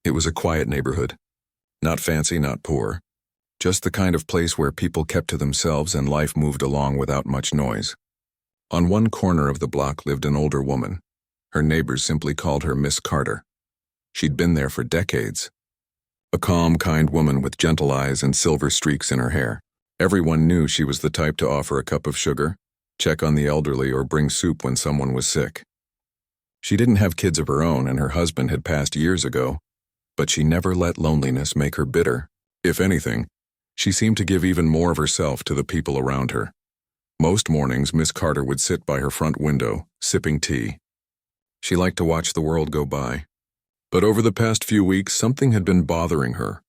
It was a quiet neighborhood. Not fancy, not poor. Just the kind of place where people kept to themselves and life moved along without much noise. On one corner of the block lived an older woman. Her neighbors simply called her Miss Carter. She'd been there for decades. A calm, kind woman with gentle eyes and silver streaks in her hair. Everyone knew she was the type to offer a cup of sugar, check on the elderly, or bring soup when someone was sick. She didn't have kids of her own, and her husband had passed years ago, but she never let loneliness make her bitter. If anything, she seemed to give even more of herself to the people around her. Most mornings, Miss Carter would sit by her front window, sipping tea. She liked to watch the world go by. But over the past few weeks, something had been bothering her.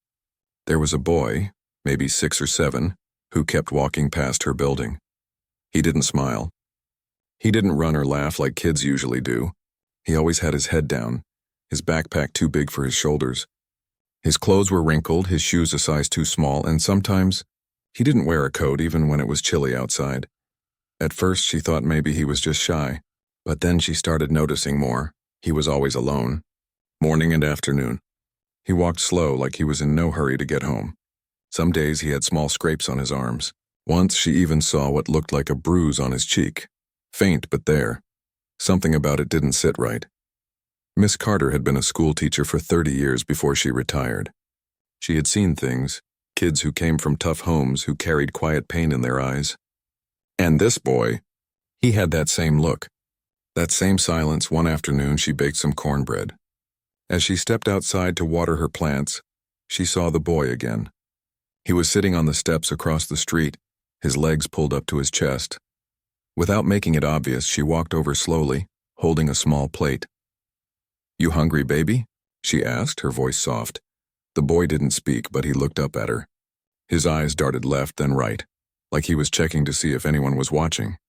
There was a boy, maybe 6 or 7, who kept walking past her building. He didn't smile. He didn't run or laugh like kids usually do. He always had his head down, his backpack too big for his shoulders. His clothes were wrinkled, his shoes a size too small, and sometimes he didn't wear a coat even when it was chilly outside. At first she thought maybe he was just shy, but then she started noticing more. He was always alone, morning and afternoon. He walked slow, like he was in no hurry to get home. Some days he had small scrapes on his arms. Once she even saw what looked like a bruise on his cheek. Faint, but there. Something about it didn't sit right. Miss Carter had been a school teacher for 30 years before she retired. She had seen things, kids who came from tough homes who carried quiet pain in their eyes. And this boy, he had that same look, that same silence. One afternoon she baked some cornbread. As she stepped outside to water her plants, she saw the boy again. He was sitting on the steps across the street, his legs pulled up to his chest. Without making it obvious, she walked over slowly, holding a small plate. "You hungry, baby?" she asked, her voice soft. The boy didn't speak, but he looked up at her. His eyes darted left, then right, like he was checking to see if anyone was watching.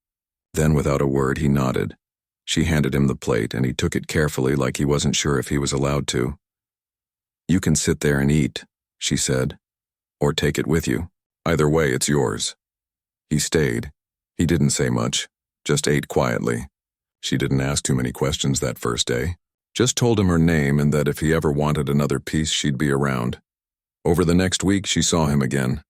Then, without a word, he nodded. She handed him the plate, and he took it carefully, like he wasn't sure if he was allowed to. "You can sit there and eat," she said, "or take it with you. Either way, it's yours." He stayed. He didn't say much, just ate quietly. She didn't ask too many questions that first day. Just told him her name and that if he ever wanted another piece, she'd be around. Over the next week, she saw him again.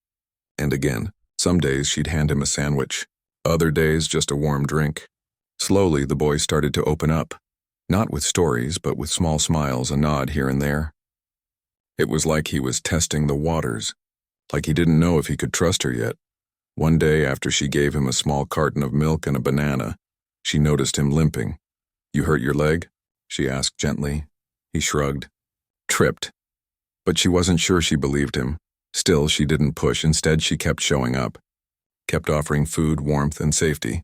And again. Some days she'd hand him a sandwich. Other days, just a warm drink. Slowly, the boy started to open up. Not with stories, but with small smiles, a nod here and there. It was like he was testing the waters. Like he didn't know if he could trust her yet. One day, after she gave him a small carton of milk and a banana, she noticed him limping. "You hurt your leg?" she asked gently. He shrugged. "Tripped." But she wasn't sure she believed him. Still, she didn't push. Instead, she kept showing up. Kept offering food, warmth, and safety.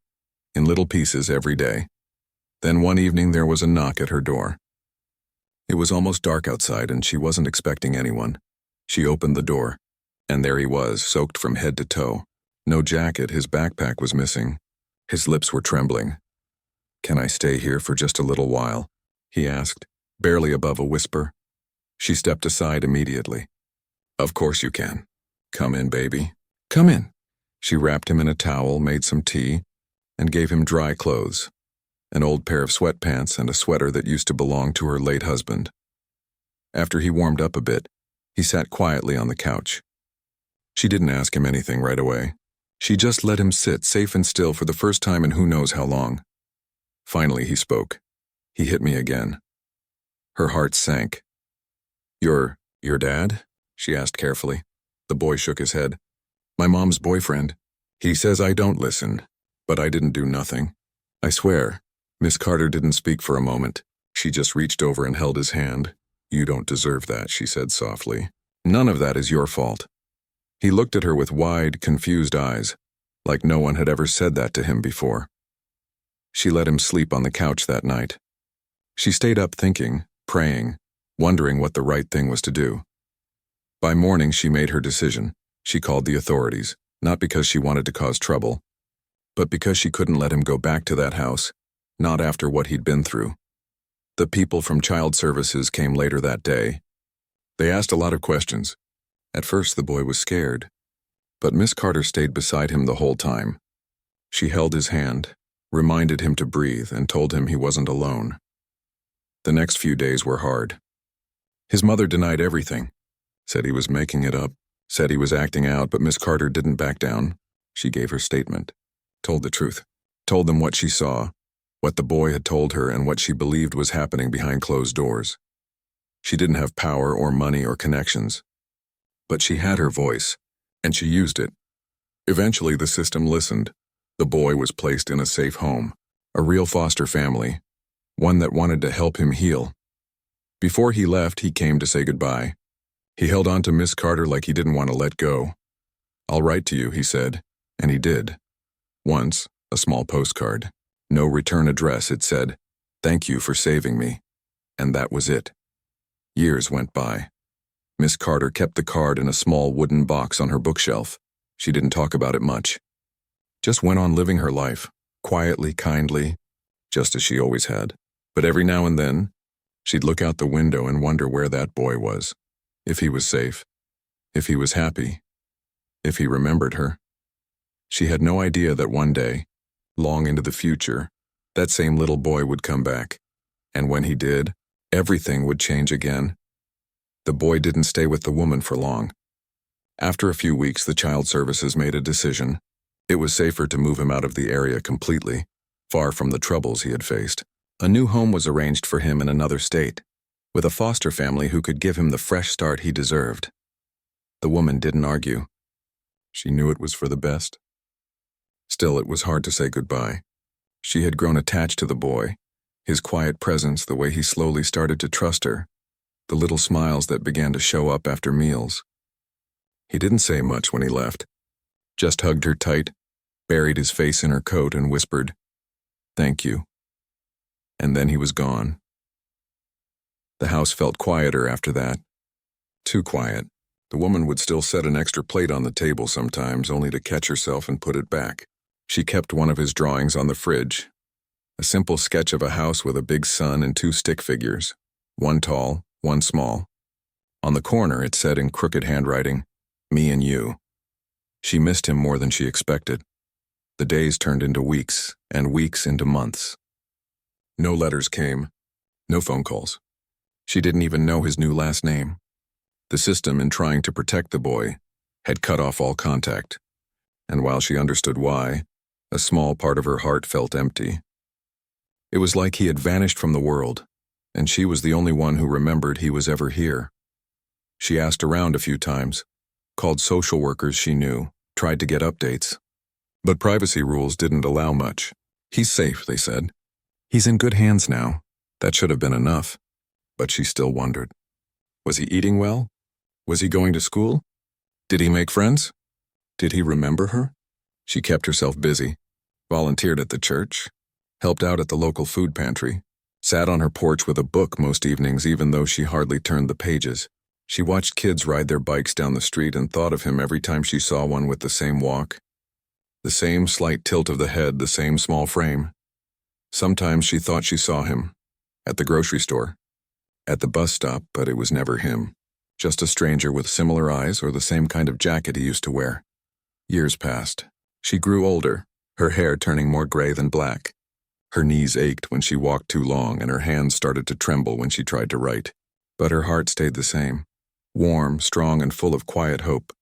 In little pieces every day. Then one evening there was a knock at her door. It was almost dark outside and she wasn't expecting anyone. She opened the door. And there he was, soaked from head to toe. No jacket, his backpack was missing. His lips were trembling. "Can I stay here for just a little while?" he asked, barely above a whisper. She stepped aside immediately. "Of course you can. Come in, baby. Come in." She wrapped him in a towel, made some tea, and gave him dry clothes. An old pair of sweatpants and a sweater that used to belong to her late husband. After he warmed up a bit, he sat quietly on the couch. She didn't ask him anything right away. She just let him sit safe and still for the first time in who knows how long. Finally, he spoke. "He hit me again." Her heart sank. Your dad?" she asked carefully. The boy shook his head. "My mom's boyfriend. He says I don't listen, but I didn't do nothing. I swear." Miss Carter didn't speak for a moment. She just reached over and held his hand. "You don't deserve that," she said softly. "None of that is your fault." He looked at her with wide, confused eyes, like no one had ever said that to him before. She let him sleep on the couch that night. She stayed up thinking, praying, wondering what the right thing was to do. By morning, she made her decision. She called the authorities, not because she wanted to cause trouble, but because she couldn't let him go back to that house, not after what he'd been through. The people from Child Services came later that day. They asked a lot of questions. At first, the boy was scared, but Miss Carter stayed beside him the whole time. She held his hand, reminded him to breathe, and told him he wasn't alone. The next few days were hard. His mother denied everything, said he was making it up, said he was acting out, but Miss Carter didn't back down. She gave her statement, told the truth, told them what she saw, what the boy had told her, and what she believed was happening behind closed doors. She didn't have power or money or connections, but she had her voice, and she used it. Eventually, the system listened. The boy was placed in a safe home, a real foster family, one that wanted to help him heal. Before he left, he came to say goodbye. He held on to Miss Carter like he didn't want to let go. "I'll write to you," he said, and he did. Once, a small postcard. No return address, it said, "Thank you for saving me." And that was it. Years went by. Miss Carter kept the card in a small wooden box on her bookshelf. She didn't talk about it much. Just went on living her life, quietly, kindly, just as she always had. But every now and then, she'd look out the window and wonder where that boy was. If he was safe. If he was happy. If he remembered her. She had no idea that one day, long into the future, that same little boy would come back. And when he did, everything would change again. The boy didn't stay with the woman for long. After a few weeks, the child services made a decision. It was safer to move him out of the area completely, far from the troubles he had faced. A new home was arranged for him in another state, with a foster family who could give him the fresh start he deserved. The woman didn't argue. She knew it was for the best. Still, it was hard to say goodbye. She had grown attached to the boy, his quiet presence, the way he slowly started to trust her, the little smiles that began to show up after meals. He didn't say much when he left, just hugged her tight, buried his face in her coat and whispered, "Thank you." And then he was gone. The house felt quieter after that. Too quiet. The woman would still set an extra plate on the table sometimes, only to catch herself and put it back. She kept one of his drawings on the fridge, a simple sketch of a house with a big sun and two stick figures, one tall, one small. On the corner it said in crooked handwriting, "Me and you." She missed him more than she expected. The days turned into weeks, and weeks into months. No letters came, no phone calls. She didn't even know his new last name. The system, in trying to protect the boy, had cut off all contact, and while she understood why, a small part of her heart felt empty. It was like he had vanished from the world, and she was the only one who remembered he was ever here. She asked around a few times, called social workers she knew, tried to get updates. But privacy rules didn't allow much. "He's safe," they said. "He's in good hands now." That should have been enough. But she still wondered. Was he eating well? Was he going to school? Did he make friends? Did he remember her? She kept herself busy, volunteered at the church, helped out at the local food pantry, sat on her porch with a book most evenings even though she hardly turned the pages. She watched kids ride their bikes down the street and thought of him every time she saw one with the same walk, the same slight tilt of the head, the same small frame. Sometimes she thought she saw him, at the grocery store, at the bus stop, but it was never him. Just a stranger with similar eyes or the same kind of jacket he used to wear. Years passed. She grew older, her hair turning more gray than black. Her knees ached when she walked too long and her hands started to tremble when she tried to write. But her heart stayed the same, warm, strong, and full of quiet hope.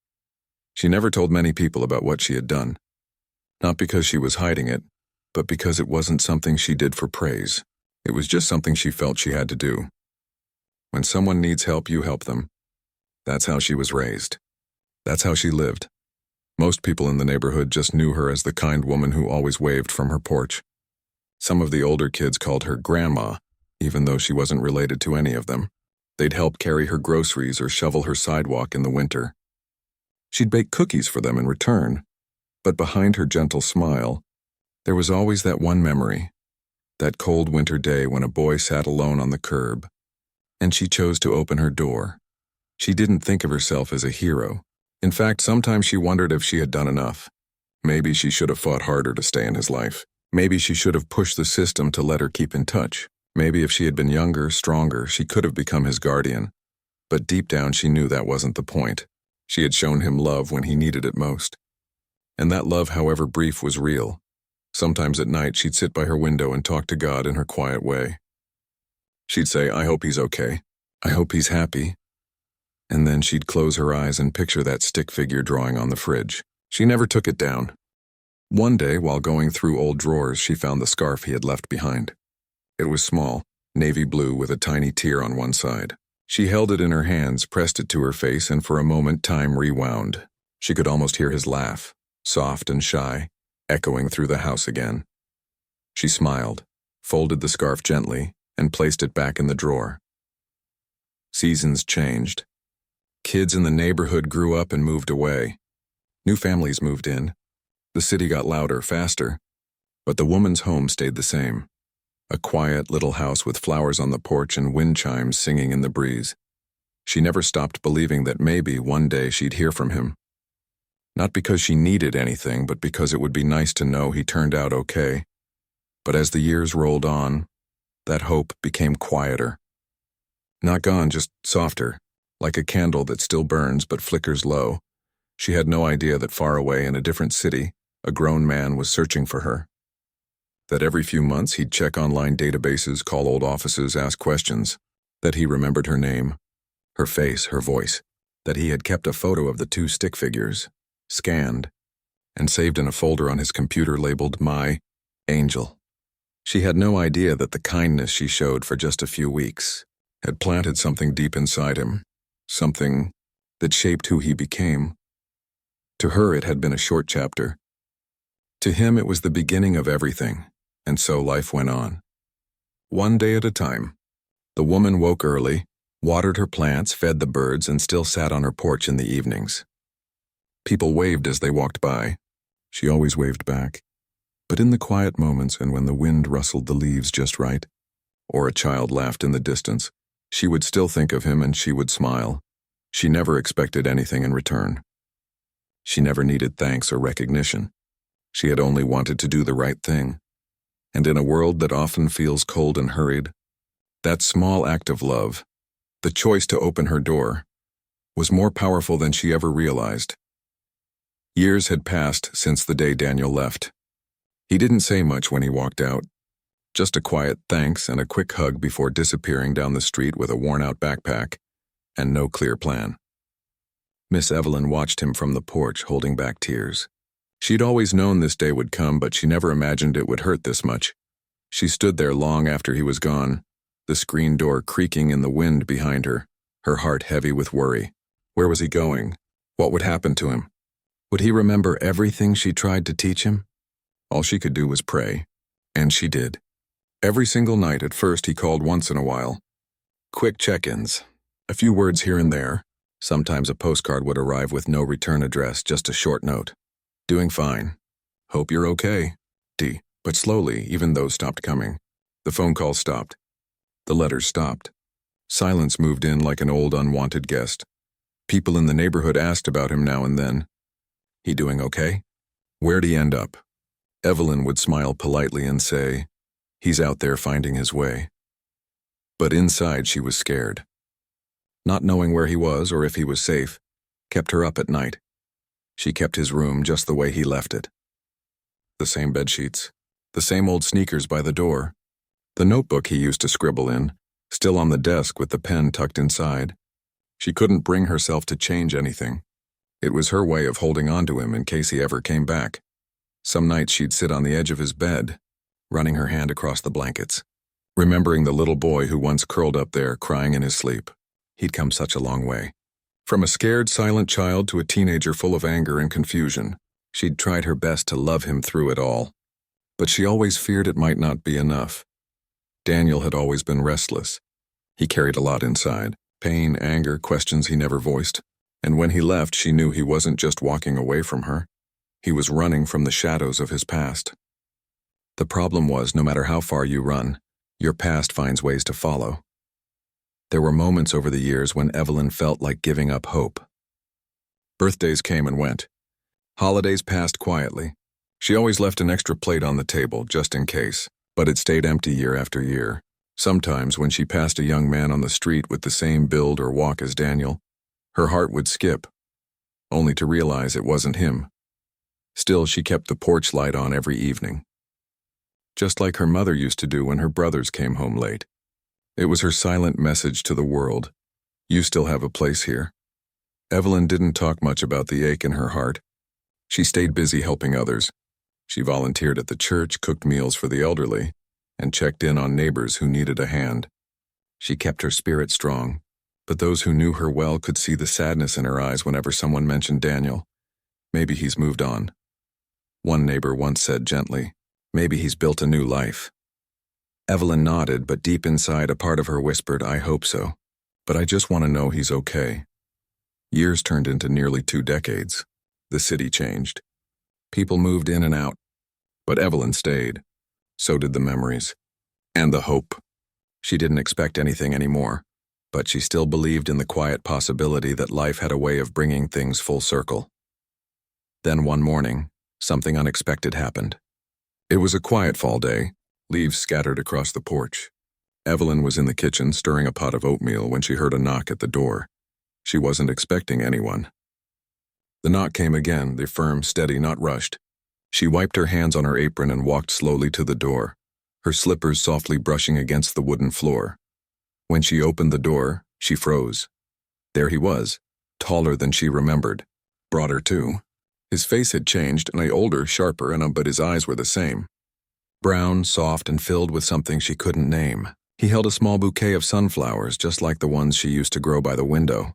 She never told many people about what she had done. Not because she was hiding it, but because it wasn't something she did for praise. It was just something she felt she had to do. When someone needs help, you help them. That's how she was raised. That's how she lived. Most people in the neighborhood just knew her as the kind woman who always waved from her porch. Some of the older kids called her Grandma, even though she wasn't related to any of them. They'd help carry her groceries or shovel her sidewalk in the winter. She'd bake cookies for them in return, but behind her gentle smile, there was always that one memory, that cold winter day when a boy sat alone on the curb, and she chose to open her door. She didn't think of herself as a hero. In fact, sometimes she wondered if she had done enough. Maybe she should have fought harder to stay in his life. Maybe she should have pushed the system to let her keep in touch. Maybe if she had been younger, stronger, she could have become his guardian. But deep down she knew that wasn't the point. She had shown him love when he needed it most. And that love, however brief, was real. Sometimes at night she'd sit by her window and talk to God in her quiet way. She'd say, "I hope he's okay. I hope he's happy. And then she'd close her eyes and picture that stick figure drawing on the fridge. She never took it down. One day, while going through old drawers, she found the scarf he had left behind. It was small, navy blue with a tiny tear on one side. She held it in her hands, pressed it to her face, and for a moment time rewound. She could almost hear his laugh, soft and shy, echoing through the house again. She smiled, folded the scarf gently, and placed it back in the drawer. Seasons changed. Kids in the neighborhood grew up and moved away. New families moved in. The city got louder, faster. But the woman's home stayed the same. A quiet little house with flowers on the porch and wind chimes singing in the breeze. She never stopped believing that maybe one day she'd hear from him. Not because she needed anything, but because it would be nice to know he turned out okay. But as the years rolled on, that hope became quieter. Not gone, just softer, like a candle that still burns but flickers low. She had no idea that far away in a different city, a grown man was searching for her. That every few months he'd check online databases, call old offices, ask questions. That he remembered her name, her face, her voice. That he had kept a photo of the two stick figures, scanned, and saved in a folder on his computer labeled My Angel. She had no idea that the kindness she showed for just a few weeks had planted something deep inside him, something that shaped who he became. To her it had been a short chapter. To him it was the beginning of everything, and so life went on. One day at a time. The woman woke early, watered her plants, fed the birds, and still sat on her porch in the evenings. People waved as they walked by. She always waved back. But in the quiet moments and when the wind rustled the leaves just right, or a child laughed in the distance, she would still think of him and she would smile. She never expected anything in return. She never needed thanks or recognition. She had only wanted to do the right thing. And in a world that often feels cold and hurried, that small act of love, the choice to open her door, was more powerful than she ever realized. Years had passed since the day Daniel left. He didn't say much when he walked out, just a quiet thanks and a quick hug before disappearing down the street with a worn-out backpack and no clear plan. Miss Evelyn watched him from the porch, holding back tears. She'd always known this day would come, but she never imagined it would hurt this much. She stood there long after he was gone, the screen door creaking in the wind behind her, her heart heavy with worry. Where was he going? What would happen to him? Would he remember everything she tried to teach him? All she could do was pray, and she did. Every single night at first he called once in a while. Quick check-ins, a few words here and there. Sometimes a postcard would arrive with no return address, just a short note. Doing fine. Hope you're okay. D. But slowly, even those stopped coming. The phone calls stopped. The letters stopped. Silence moved in like an old unwanted guest. People in the neighborhood asked about him now and then. He doing okay? Where'd he end up? Evelyn would smile politely and say, he's out there finding his way. But inside she was scared. Not knowing where he was or if he was safe kept her up at night. She kept his room just the way he left it. The same bedsheets, the same old sneakers by the door, the notebook he used to scribble in, still on the desk with the pen tucked inside. She couldn't bring herself to change anything. It was her way of holding on to him in case he ever came back. Some nights she'd sit on the edge of his bed, running her hand across the blankets, remembering the little boy who once curled up there crying in his sleep. He'd come such a long way. From a scared, silent child to a teenager full of anger and confusion, she'd tried her best to love him through it all. But she always feared it might not be enough. Daniel had always been restless. He carried a lot inside, pain, anger, questions he never voiced. And when he left, she knew he wasn't just walking away from her. He was running from the shadows of his past. The problem was, no matter how far you run, your past finds ways to follow. There were moments over the years when Evelyn felt like giving up hope. Birthdays came and went. Holidays passed quietly. She always left an extra plate on the table, just in case, but it stayed empty year after year. Sometimes, when she passed a young man on the street with the same build or walk as Daniel, her heart would skip, only to realize it wasn't him. Still, she kept the porch light on every evening. Just like her mother used to do when her brothers came home late. It was her silent message to the world. You still have a place here. Evelyn didn't talk much about the ache in her heart. She stayed busy helping others. She volunteered at the church, cooked meals for the elderly, and checked in on neighbors who needed a hand. She kept her spirit strong, but those who knew her well could see the sadness in her eyes whenever someone mentioned Daniel. Maybe he's moved on. One neighbor once said gently, maybe he's built a new life. Evelyn nodded, but deep inside a part of her whispered, I hope so. But I just want to know he's okay. Years turned into nearly 2 decades. The city changed. People moved in and out. But Evelyn stayed. So did the memories. And the hope. She didn't expect anything anymore, but she still believed in the quiet possibility that life had a way of bringing things full circle. Then one morning, something unexpected happened. It was a quiet fall day, leaves scattered across the porch. Evelyn was in the kitchen stirring a pot of oatmeal when she heard a knock at the door. She wasn't expecting anyone. The knock came again, the firm, steady, not rushed. She wiped her hands on her apron and walked slowly to the door, her slippers softly brushing against the wooden floor. When she opened the door, she froze. There he was, taller than she remembered, broader too. His face had changed, older, sharper, but his eyes were the same. Brown, soft, and filled with something she couldn't name. He held a small bouquet of sunflowers, just like the ones she used to grow by the window.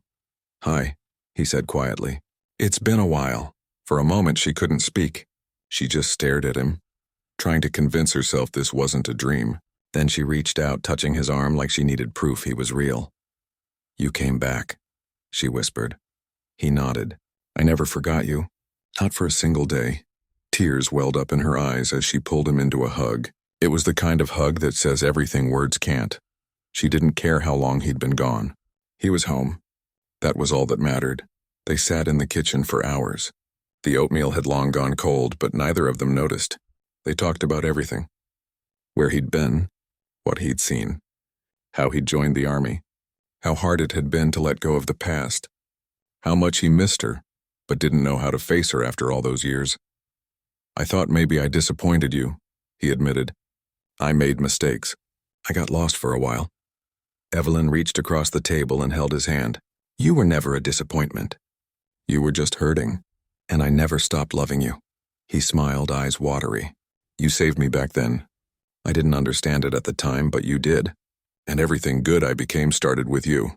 Hi, he said quietly. It's been a while. For a moment she couldn't speak. She just stared at him, trying to convince herself this wasn't a dream. Then she reached out, touching his arm like she needed proof he was real. You came back, she whispered. He nodded. I never forgot you. Not for a single day. Tears welled up in her eyes as she pulled him into a hug. It was the kind of hug that says everything words can't. She didn't care how long he'd been gone. He was home. That was all that mattered. They sat in the kitchen for hours. The oatmeal had long gone cold, but neither of them noticed. They talked about everything. Where he'd been, what he'd seen, how he'd joined the army, how hard it had been to let go of the past, how much he missed her, but didn't know how to face her after all those years. I thought maybe I disappointed you, he admitted. I made mistakes. I got lost for a while. Evelyn reached across the table and held his hand. You were never a disappointment. You were just hurting, and I never stopped loving you. He smiled, eyes watery. You saved me back then. I didn't understand it at the time, but you did. And everything good I became started with you.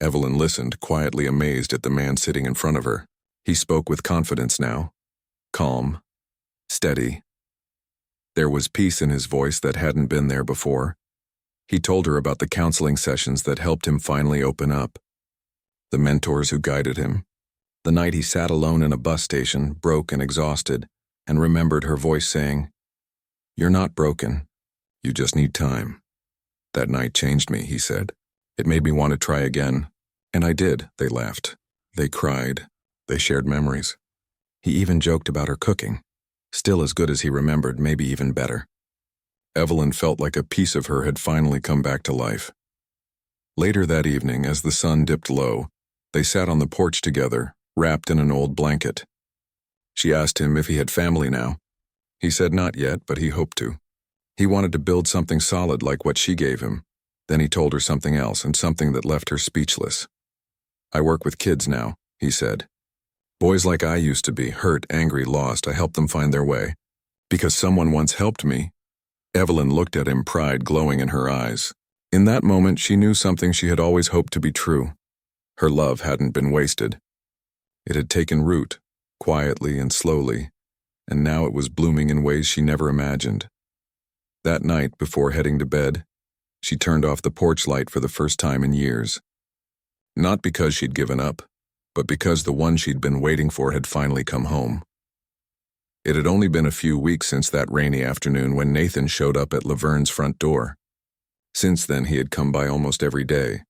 Evelyn listened, quietly amazed at the man sitting in front of her. He spoke with confidence now. Calm. Steady. There was peace in his voice that hadn't been there before. He told her about the counseling sessions that helped him finally open up. The mentors who guided him. The night he sat alone in a bus station, broke and exhausted, and remembered her voice saying, You're not broken. You just need time. That night changed me, he said. It made me want to try again. And I did, they laughed. They cried. They shared memories. He even joked about her cooking. Still as good as he remembered, maybe even better. Evelyn felt like a piece of her had finally come back to life. Later that evening, as the sun dipped low, they sat on the porch together, wrapped in an old blanket. She asked him if he had family now. He said not yet, but he hoped to. He wanted to build something solid like what she gave him. Then he told her something else, and something that left her speechless. I work with kids now, he said. Boys like I used to be, hurt, angry, lost, I help them find their way. Because someone once helped me. Evelyn looked at him, pride glowing in her eyes. In that moment, she knew something she had always hoped to be true. Her love hadn't been wasted. It had taken root, quietly and slowly, and now it was blooming in ways she never imagined. That night, before heading to bed, she turned off the porch light for the first time in years. Not because she'd given up, but because the one she'd been waiting for had finally come home. It had only been a few weeks since that rainy afternoon when Nathan showed up at Laverne's front door. Since then, he had come by almost every day,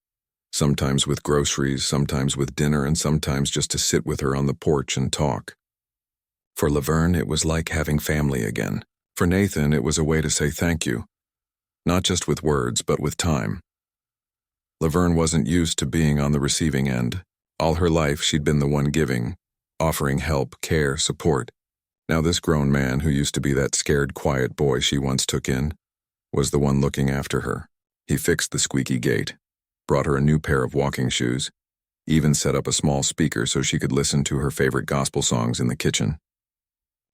sometimes with groceries, sometimes with dinner, and sometimes just to sit with her on the porch and talk. For Laverne, it was like having family again. For Nathan, it was a way to say thank you, not just with words, but with time. Laverne wasn't used to being on the receiving end. All her life, she'd been the one giving, offering help, care, support. Now this grown man, who used to be that scared, quiet boy she once took in, was the one looking after her. He fixed the squeaky gate, brought her a new pair of walking shoes, even set up a small speaker so she could listen to her favorite gospel songs in the kitchen.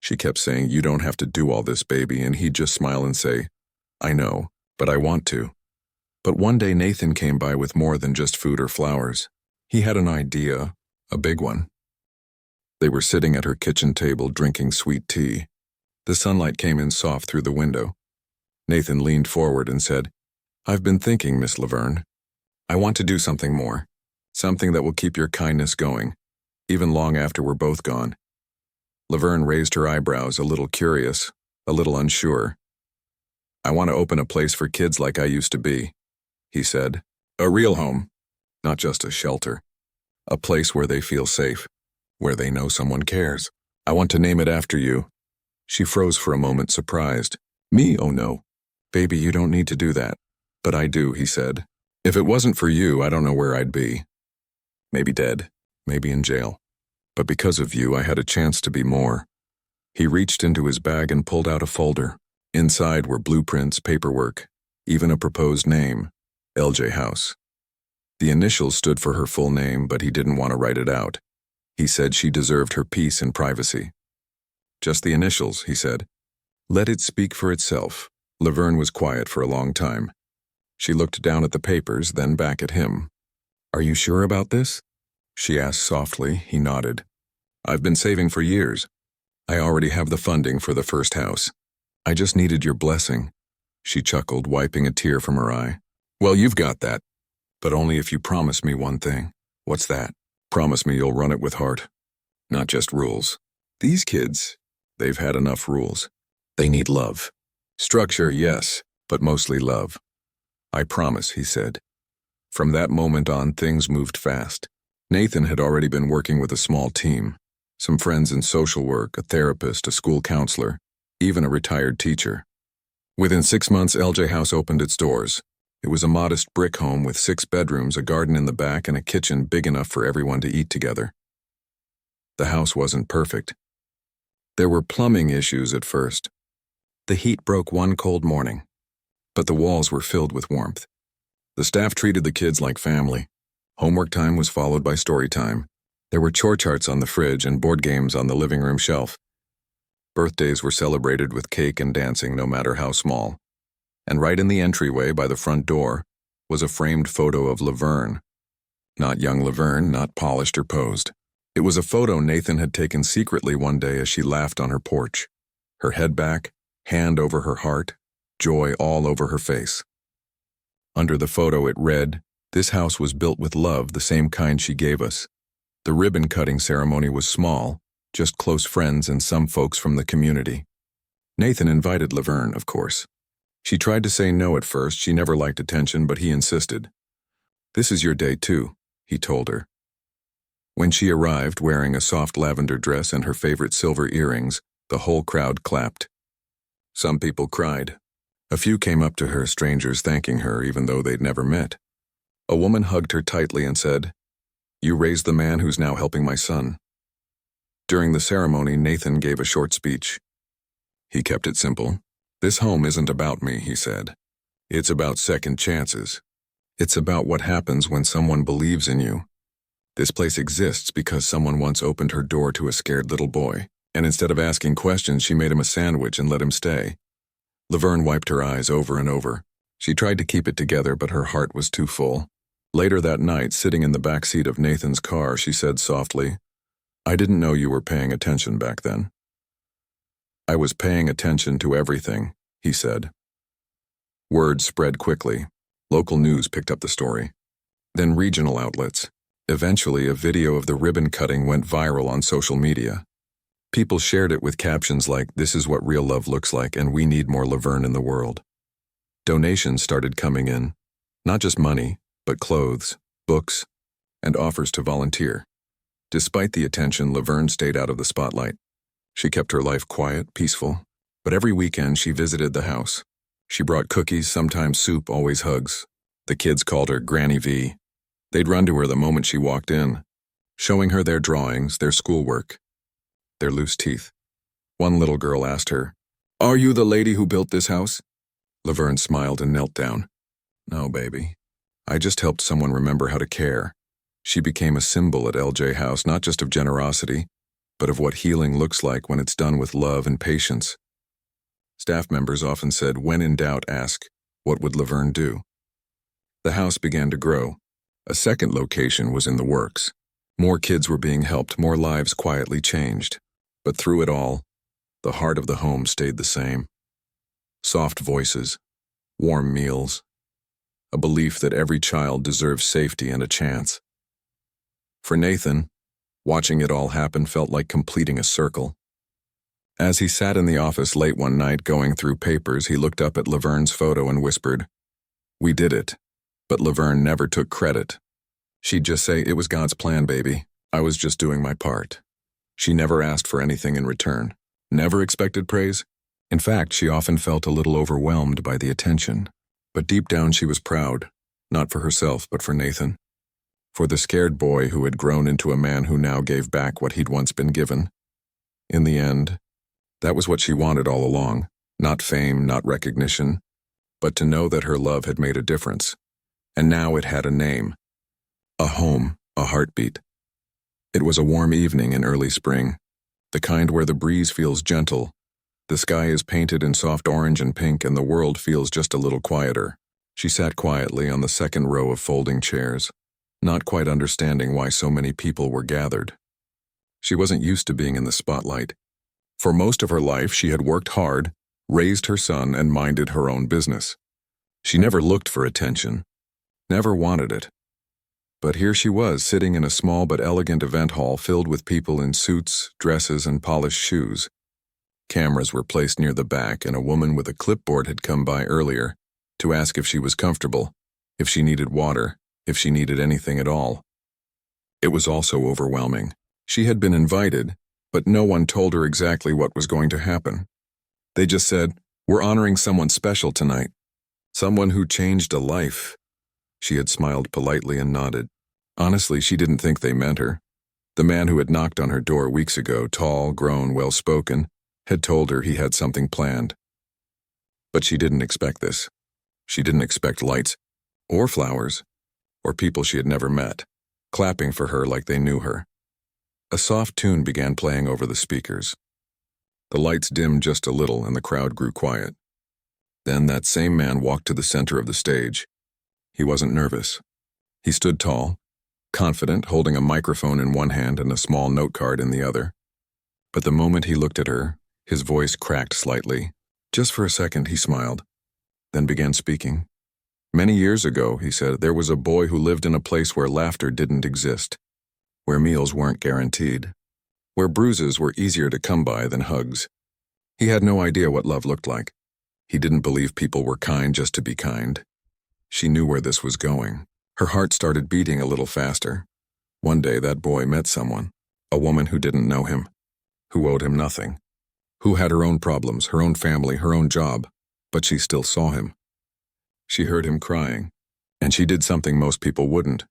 She kept saying, "You don't have to do all this, baby," and he'd just smile and say, "I know, but I want to." But one day Nathan came by with more than just food or flowers. He had an idea, a big one. They were sitting at her kitchen table drinking sweet tea. The sunlight came in soft through the window. Nathan leaned forward and said, "I've been thinking, Miss Laverne. I want to do something more. Something that will keep your kindness going, even long after we're both gone." Laverne raised her eyebrows, a little curious, a little unsure. "I want to open a place for kids like I used to be," he said. "A real home, not just a shelter. A place where they feel safe, where they know someone cares. I want to name it after you." She froze for a moment, surprised. "Me? Oh no. Baby, you don't need to do that." "But I do," he said. "If it wasn't for you, I don't know where I'd be. Maybe dead, maybe in jail. But because of you, I had a chance to be more." He reached into his bag and pulled out a folder. Inside were blueprints, paperwork, even a proposed name, LJ House. The initials stood for her full name, but he didn't want to write it out. He said she deserved her peace and privacy. "Just the initials," he said. "Let it speak for itself." Laverne was quiet for a long time. She looked down at the papers, then back at him. "Are you sure about this?" she asked softly. He nodded. "I've been saving for years. I already have the funding for the first house. I just needed your blessing." She chuckled, wiping a tear from her eye. "Well, you've got that. But only if you promise me one thing." "What's that?" "Promise me you'll run it with heart. Not just rules. These kids, they've had enough rules. They need love. Structure, yes, but mostly love." "I promise," he said. From that moment on, things moved fast. Nathan had already been working with a small team. Some friends in social work, a therapist, a school counselor, even a retired teacher. Within 6 months, LJ House opened its doors. It was a modest brick home with 6 bedrooms, a garden in the back, and a kitchen big enough for everyone to eat together. The house wasn't perfect. There were plumbing issues at first. The heat broke one cold morning, but the walls were filled with warmth. The staff treated the kids like family. Homework time was followed by story time. There were chore charts on the fridge and board games on the living room shelf. Birthdays were celebrated with cake and dancing, no matter how small. And right in the entryway by the front door was a framed photo of Laverne. Not young Laverne, not polished or posed. It was a photo Nathan had taken secretly one day as she laughed on her porch. Her head back, hand over her heart, joy all over her face. Under the photo it read, "This house was built with love, the same kind she gave us." The ribbon-cutting ceremony was small, just close friends and some folks from the community. Nathan invited Laverne, of course. She tried to say no at first. She never liked attention, but he insisted. "This is your day too," he told her. When she arrived, wearing a soft lavender dress and her favorite silver earrings, the whole crowd clapped. Some people cried. A few came up to her, strangers thanking her even though they'd never met. A woman hugged her tightly and said, "You raised the man who's now helping my son." During the ceremony, Nathan gave a short speech. He kept it simple. "This home isn't about me," he said. "It's about second chances. It's about what happens when someone believes in you. This place exists because someone once opened her door to a scared little boy, and instead of asking questions, she made him a sandwich and let him stay." Laverne wiped her eyes over and over. She tried to keep it together, but her heart was too full. Later that night, sitting in the back seat of Nathan's car, she said softly, "I didn't know you were paying attention back then." "I was paying attention to everything," he said. Word spread quickly. Local news picked up the story. Then regional outlets. Eventually, a video of the ribbon cutting went viral on social media. People shared it with captions like, "This is what real love looks like, and we need more Laverne in the world." Donations started coming in. Not just money, but clothes, books, and offers to volunteer. Despite the attention, Laverne stayed out of the spotlight. She kept her life quiet, peaceful, but every weekend she visited the house. She brought cookies, sometimes soup, always hugs. The kids called her Granny V. They'd run to her the moment she walked in, showing her their drawings, their schoolwork, their loose teeth. One little girl asked her, "Are you the lady who built this house?" Laverne smiled and knelt down. No, baby. I just helped someone remember how to care. She became a symbol at LJ House, not just of generosity, but of what healing looks like when it's done with love and patience. Staff members often said, when in doubt, ask, what would Laverne do? The house began to grow. A second location was in the works. More kids were being helped, more lives quietly changed. But through it all, the heart of the home stayed the same. Soft voices, warm meals, a belief that every child deserves safety and a chance. For Nathan, watching it all happen felt like completing a circle. As he sat in the office late one night going through papers, he looked up at Laverne's photo and whispered, "We did it." But Laverne never took credit. She'd just say, "It was God's plan, baby. I was just doing my part." She never asked for anything in return, never expected praise. In fact, she often felt a little overwhelmed by the attention. But deep down she was proud, not for herself but for Nathan. For the scared boy who had grown into a man who now gave back what he'd once been given. In the end, that was what she wanted all along. Not fame, not recognition, but to know that her love had made a difference. And now it had a name. A home, a heartbeat. It was a warm evening in early spring, the kind where the breeze feels gentle, the sky is painted in soft orange and pink, and the world feels just a little quieter. She sat quietly on the second row of folding chairs, not quite understanding why so many people were gathered. She wasn't used to being in the spotlight. For most of her life, she had worked hard, raised her son, and minded her own business. She never looked for attention, never wanted it. But here she was, sitting in a small but elegant event hall filled with people in suits, dresses, and polished shoes. Cameras were placed near the back, and a woman with a clipboard had come by earlier to ask if she was comfortable, if she needed water, if she needed anything at all. It was also overwhelming. She had been invited, but no one told her exactly what was going to happen. They just said, "We're honoring someone special tonight. Someone who changed a life." She had smiled politely and nodded. Honestly, she didn't think they meant her. The man who had knocked on her door weeks ago, tall, grown, well-spoken, had told her he had something planned. But she didn't expect this. She didn't expect lights, or flowers, or people she had never met, clapping for her like they knew her. A soft tune began playing over the speakers. The lights dimmed just a little and the crowd grew quiet. Then that same man walked to the center of the stage. He wasn't nervous. He stood tall, confident, holding a microphone in one hand and a small note card in the other. But the moment he looked at her, his voice cracked slightly. Just for a second, he smiled, then began speaking. "Many years ago," he said, "there was a boy who lived in a place where laughter didn't exist, where meals weren't guaranteed, where bruises were easier to come by than hugs. He had no idea what love looked like. He didn't believe people were kind just to be kind." She knew where this was going. Her heart started beating a little faster. One day that boy met someone, a woman who didn't know him, who owed him nothing, who had her own problems, her own family, her own job, but she still saw him. She heard him crying, and she did something most people wouldn't.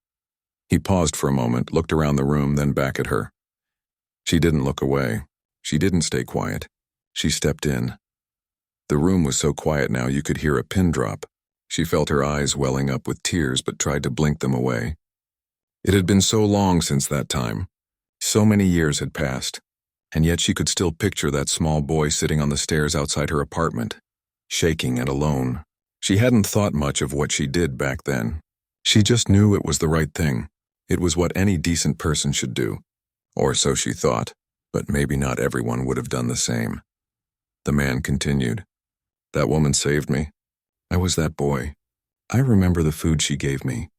He paused for a moment, looked around the room, then back at her. She didn't look away. She didn't stay quiet. She stepped in. The room was so quiet now you could hear a pin drop. She felt her eyes welling up with tears but tried to blink them away. It had been so long since that time. So many years had passed, and yet she could still picture that small boy sitting on the stairs outside her apartment, shaking and alone. She hadn't thought much of what she did back then. She just knew it was the right thing. It was what any decent person should do. Or so she thought, but maybe not everyone would have done the same. The man continued. "That woman saved me. I was that boy. I remember the food she gave me.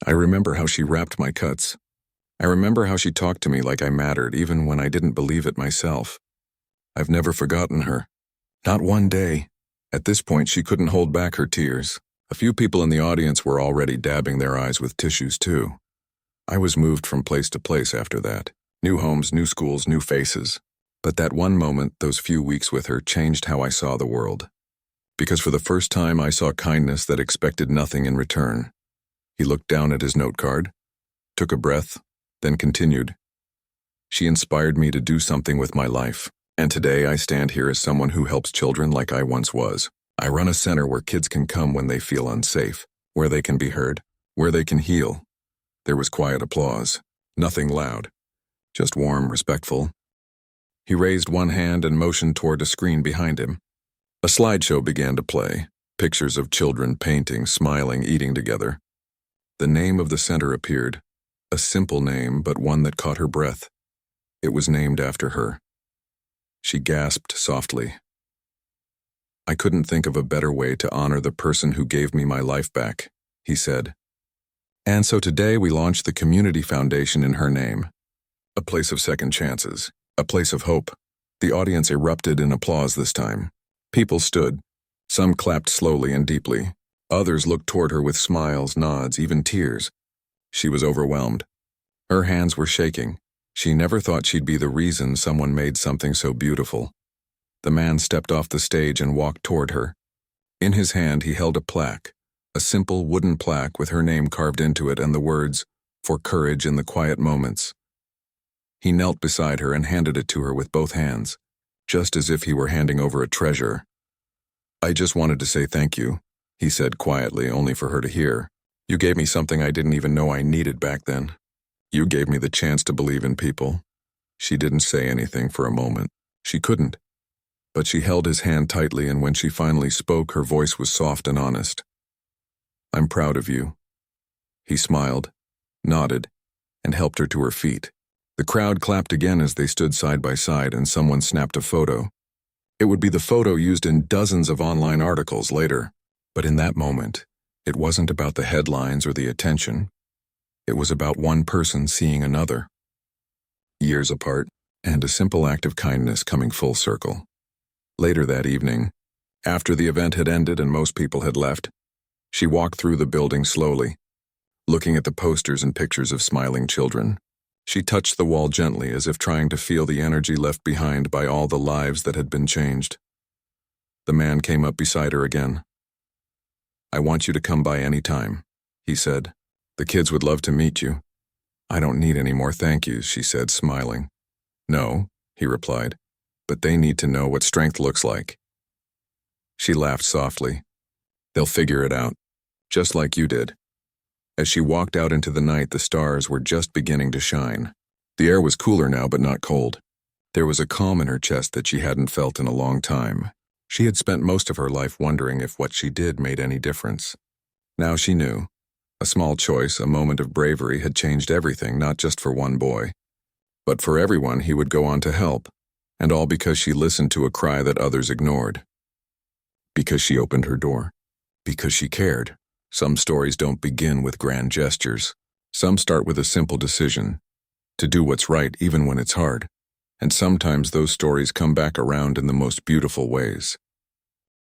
I remember how she wrapped my cuts. I remember how she talked to me like I mattered, even when I didn't believe it myself. I've never forgotten her. Not one day." At this point, she couldn't hold back her tears. A few people in the audience were already dabbing their eyes with tissues too. I was moved from place to place after that. New homes, new schools, new faces. But that one moment, those few weeks with her, changed how I saw the world. Because for the first time I saw kindness that expected nothing in return. He looked down at his note card, took a breath, then continued. "She inspired me to do something with my life, and today I stand here as someone who helps children like I once was. I run a center where kids can come when they feel unsafe, where they can be heard, where they can heal. There was quiet applause, nothing loud, just warm, respectful. He raised one hand and motioned toward a screen behind him. A slideshow began to play, pictures of children painting, smiling, eating together. The name of the center appeared, a simple name, but one that caught her breath. It was named after her. She gasped softly. "I couldn't think of a better way to honor the person who gave me my life back," he said. "And so today we launched the Community Foundation in her name. A place of second chances, a place of hope." The audience erupted in applause this time. People stood. Some clapped slowly and deeply. Others looked toward her with smiles, nods, even tears. She was overwhelmed. Her hands were shaking. She never thought she'd be the reason someone made something so beautiful. The man stepped off the stage and walked toward her. In his hand he held a plaque, a simple wooden plaque with her name carved into it and the words, "For courage in the quiet moments." He knelt beside her and handed it to her with both hands, just as if he were handing over a treasure. "I just wanted to say thank you," he said quietly, only for her to hear. "You gave me something I didn't even know I needed back then. You gave me the chance to believe in people." She didn't say anything for a moment. She couldn't. But she held his hand tightly, and when she finally spoke, her voice was soft and honest. "I'm proud of you." He smiled, nodded, and helped her to her feet. The crowd clapped again as they stood side by side, and someone snapped a photo. It would be the photo used in dozens of online articles later. But in that moment, it wasn't about the headlines or the attention. It was about one person seeing another. Years apart, and a simple act of kindness coming full circle. Later that evening, after the event had ended and most people had left, she walked through the building slowly, looking at the posters and pictures of smiling children. She touched the wall gently, as if trying to feel the energy left behind by all the lives that had been changed. The man came up beside her again. "I want you to come by any time," he said. "The kids would love to meet you." "I don't need any more thank yous," she said, smiling. "No," he replied, "but they need to know what strength looks like." She laughed softly. "They'll figure it out, just like you did." As she walked out into the night, the stars were just beginning to shine. The air was cooler now, but not cold. There was a calm in her chest that she hadn't felt in a long time. She had spent most of her life wondering if what she did made any difference. Now she knew. A small choice, a moment of bravery, had changed everything, not just for one boy, but for everyone he would go on to help, and all because she listened to a cry that others ignored. Because she opened her door. Because she cared. Some stories don't begin with grand gestures. Some start with a simple decision, to do what's right even when it's hard. And sometimes those stories come back around in the most beautiful ways.